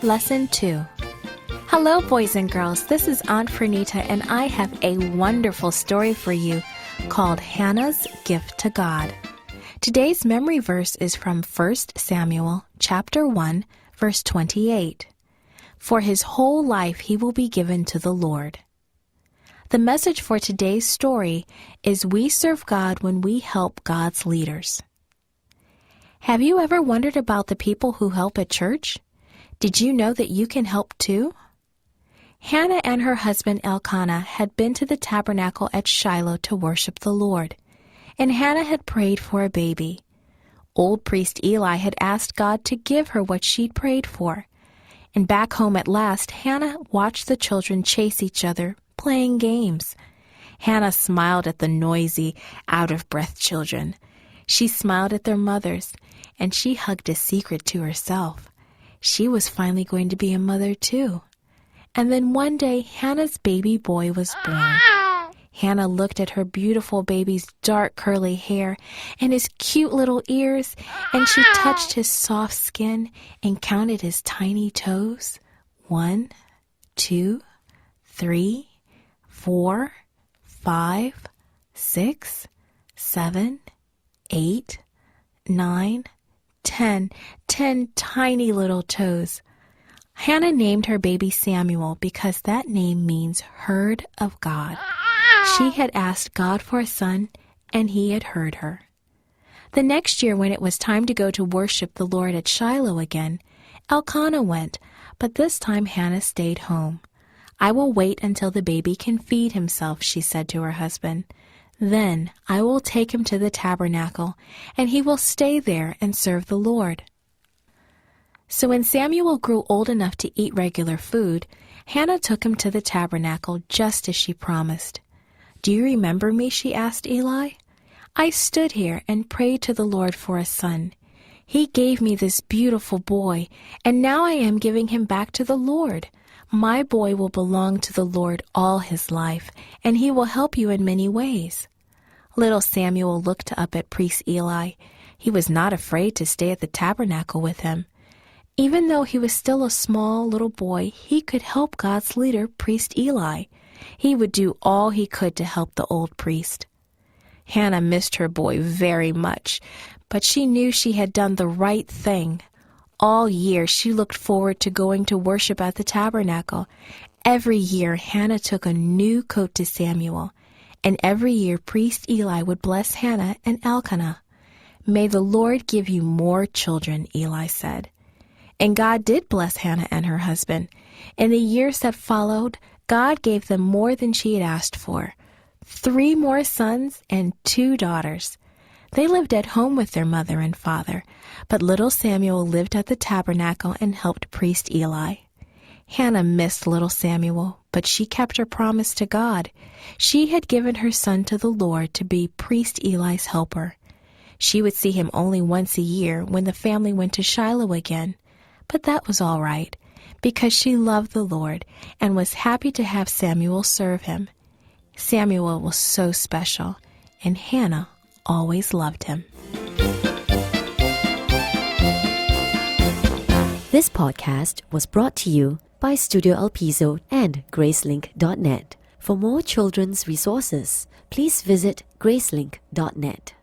Lesson 2. Hello, boys and girls. This is Aunt Fernita, and I have a wonderful story for you called Hannah's Gift to God. Today's memory verse is from 1 Samuel chapter 1, verse 28. For his whole life he will be given to the Lord. The message for today's story is we serve God when we help God's leaders. Have you ever wondered about the people who help at church? Did you know that you can help too? Hannah and her husband Elkanah had been to the tabernacle at Shiloh to worship the Lord, and Hannah had prayed for a baby. Old priest Eli had asked God to give her what she'd prayed for. And back home at last, Hannah watched the children chase each other, playing games. Hannah smiled at the noisy, out-of-breath children. She smiled at their mothers, and she hugged a secret to herself. She was finally going to be a mother too. And then one day, Hannah's baby boy was born. Hannah looked at her beautiful baby's dark curly hair and his cute little ears, and she touched his soft skin and counted his tiny toes. 1, 2, 3, 4, 5, 6, 7, 8, 9, 10 tiny little toes. Hannah named her baby Samuel because that name means heard of God. She had asked God for a son, and he had heard her. The next year, when it was time to go to worship the Lord at Shiloh again, Elkanah went, but this time Hannah stayed home. I will wait until the baby can feed himself, she said to her husband. Then I will take him to the tabernacle, and he will stay there and serve the Lord. So when Samuel grew old enough to eat regular food, Hannah took him to the tabernacle just as she promised. Do you remember me? She asked Eli. I stood here and prayed to the Lord for a son. He gave me this beautiful boy, and now I am giving him back to the Lord. My boy will belong to the Lord all his life, and he will help you in many ways. Little Samuel looked up at priest Eli. He was not afraid to stay at the tabernacle with him. Even though he was still a small little boy, he could help God's leader, priest Eli. He would do all he could to help the old priest. Hannah missed her boy very much, but she knew she had done the right thing. All year she looked forward to going to worship at the tabernacle. Every year Hannah took a new coat to Samuel, and every year priest Eli would bless Hannah and Elkanah. May the Lord give you more children, Eli said. And God did bless Hannah and her husband. In the years that followed, God gave them more than she had asked for. 3 more sons and 2 daughters. They lived at home with their mother and father, but little Samuel lived at the tabernacle and helped priest Eli. Hannah missed little Samuel, but she kept her promise to God. She had given her son to the Lord to be priest Eli's helper. She would see him only once a year when the family went to Shiloh again, but that was all right, because she loved the Lord and was happy to have Samuel serve him. Samuel was so special, and Hannah always loved him. This podcast was brought to you by Studio El Piso and Gracelink.net. For more children's resources, please visit Gracelink.net.